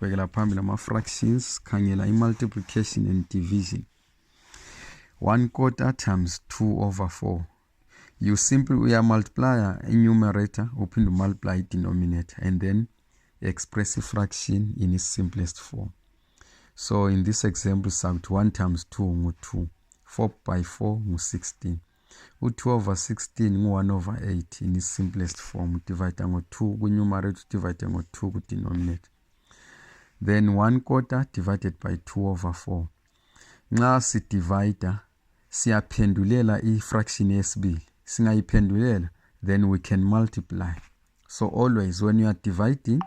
Bhekela phambili ama-fractions, khangela i-multiplication and division. 1/4 times 2 over 4. You simply multiply in numerator, uphinde multiply denominator, and then express a fraction in its simplest form. So in this example, 1 times 2 ngu-2, 4 by 4 ngu-16. 2 over 16 ngu-1 over 8 in its simplest form. Divide ngo-2 ku-numerator, divide ngo-2 ku-denominator. Then 1/4 divided by 2 over 4. Nxa si-divider, siyaphendulela i-fraction yesibili. Singayiphendulela, then we can multiply. So always when you are dividing,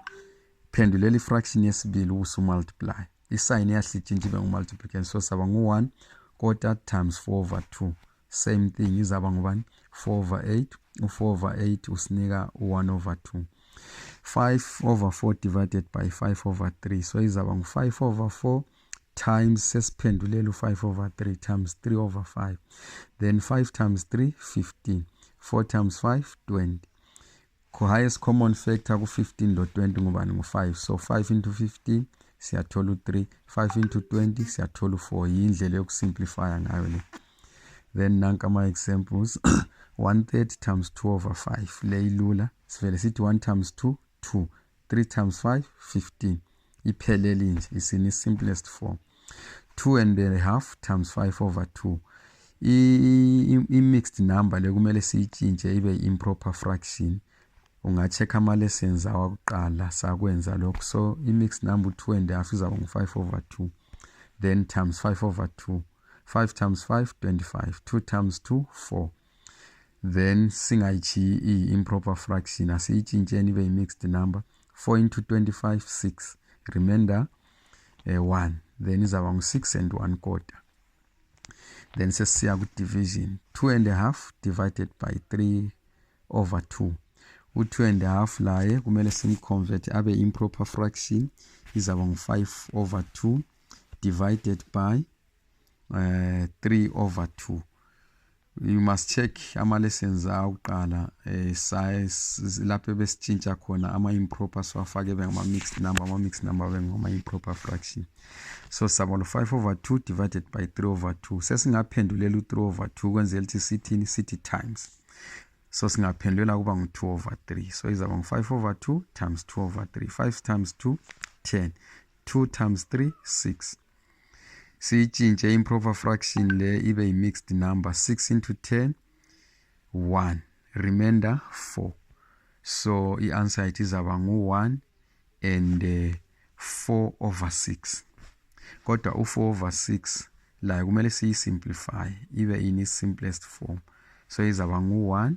phendulela i-fraction yesibili usu-multiply. I-sign iyahlitshintsha ibe ngu-multiplication. So saba ngu-1/4 times 4 over 2. Same thing izaba ngubani? 4 over 8. U-4 over 8 usinika u-1 over 2. 5 over 4 divided by 5 over 3. So izaba ngu-5 over 4 times sesiphendulela u-5 over 3 times 3 over 5. Then 5 times 3, 15. 4 times 5, 20. Highest common factor ku-15 lo 20 ngubani? Ngu-5. So 5 into 15 siyathola u-3. 5 into 20 siyathola u-4. Yindlela yokusimplifya ngayo le. Then nanka ama-examples. 1/3 times 2 over 5. Le ilula. Sivele sithi 1 times 2, 2. 3 times 5, 15. Iphelele nje. Is in its simplest form. 2.5 times 5 over 2. I-mixed number le kumele siyitshintshe ibe improper fraction. Unga-check ama-lessons awakuqala sakwenza lokho. So i-mixed number 2.5 izaba ngu-5 over 2. Then times 5 over 2. 5 times 5, 25. 2 times 2, 4. Then singayichi i-improper fraction. Asiyitshintsheni ibe i-mixed number. 4 into 25, 6. Remainder 1. Then izaba ngu-6 and 1/4. Then sesiya ku-division. 2.5 divided by 3 over 2. U-2.5 laye kumele sim-convert abe improper fraction. Izaba ngu-5 over 2 divided by 3 over 2. You must check ama-lessons akuqala size lapho besitshintsha khona ama-improper siwafake bengama-mixed number, ama-mixed number bengama-improper fraction. So saba lo-5 over 2 divided by 3 over 2. Sesingaphendulela u-3 over 2 kwenzela ukuthi sithini? Sithi times. So singaphendulela kuba ngu-2 over 3. So izaba ngu-5 over 2 times 2 over 3. 5 times 2, 10. 2 times 3, 6. Siyitshintshe improper fraction le ibe i-mixed number. 6 into 10, 1. Remainder 4. So i-answer it izaba ngu-1 and 4 over 6. Kodwa u-4 over 6 la kumele siyi-simplify ibe in its simplest form. So izaba ngu-1.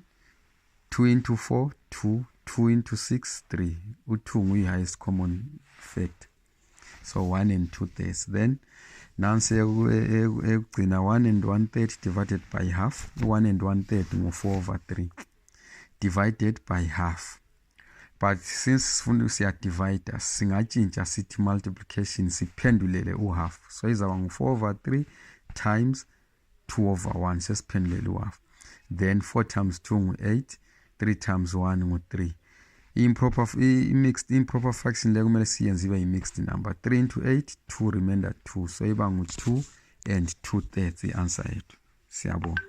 2 into 4, 2. 2 into 6, 3. U-2 nguyi-highest common factor. So 1 and 2/3. Then nansi ekugcina 1 and 1/3 divided by half. 1 and 1/3 ngu-4 over 3 divided by half. But since sifuna siya-divide, singatshintsha sithi multiplication siphendulele u-half. So izaba ngu-4 over 3 times 2 over 1. Sesiphendulele u-half. Then 4 times 2 ngu-8. 3 times 1 ngu-3. Improper fraction le kumele siyenze ibe i-mixed number. 3 into 8, 2 remainder 2. So iba ngu-2 and 2/3 i-answer yethu. Siyabonga.